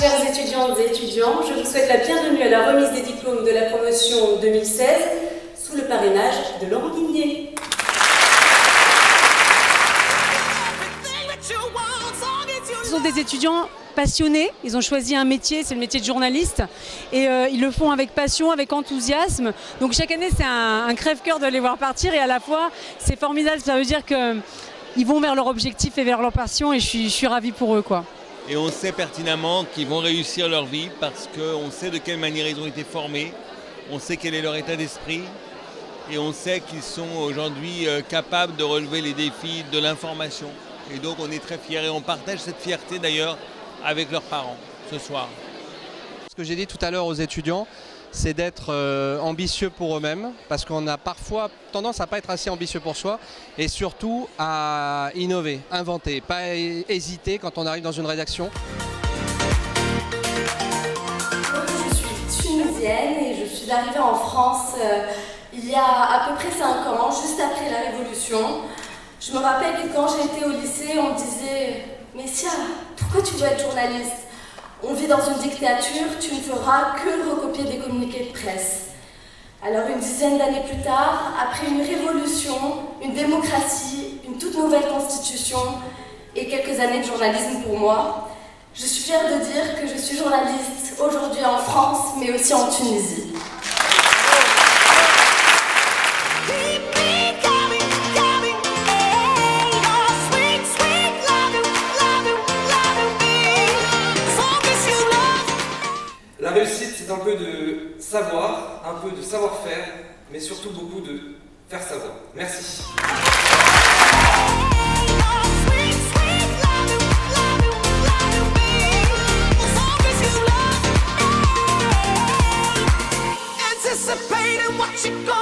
Chers étudiantes et étudiants, je vous souhaite la bienvenue à la remise des diplômes de la promotion 2016 sous le parrainage de Laurent Guigné. Ce sont des étudiants passionnés, ils ont choisi un métier, c'est le métier de journaliste et ils le font avec passion, avec enthousiasme. Donc chaque année c'est un crève-cœur de les voir partir et à la fois c'est formidable, ça veut dire qu'ils vont vers leur objectif et vers leur passion et je suis ravie pour eux, quoi. Et on sait pertinemment qu'ils vont réussir leur vie parce qu'on sait de quelle manière ils ont été formés, on sait quel est leur état d'esprit et on sait qu'ils sont aujourd'hui capables de relever les défis de l'information. Et donc on est très fiers et on partage cette fierté d'ailleurs avec leurs parents ce soir. Ce que j'ai dit tout à l'heure aux étudiants, c'est d'être ambitieux pour eux-mêmes, parce qu'on a parfois tendance à ne pas être assez ambitieux pour soi, et surtout à innover, inventer, pas hésiter quand on arrive dans une rédaction. Je suis tunisienne et je suis arrivée en France il y a à peu près 5 ans, juste après la Révolution. Je me rappelle que quand j'étais au lycée, on me disait « Messia, pourquoi tu veux être journaliste ? On vit dans une dictature, tu ne feras que recopier des communiqués de presse. » Alors une dizaine d'années plus tard, après une révolution, une démocratie, une toute nouvelle constitution et quelques années de journalisme pour moi, je suis fière de dire que je suis journaliste aujourd'hui en France, mais aussi en Tunisie. La réussite, c'est un peu de savoir, un peu de savoir-faire, mais surtout beaucoup de faire savoir. Merci. Anticipating what you're gonna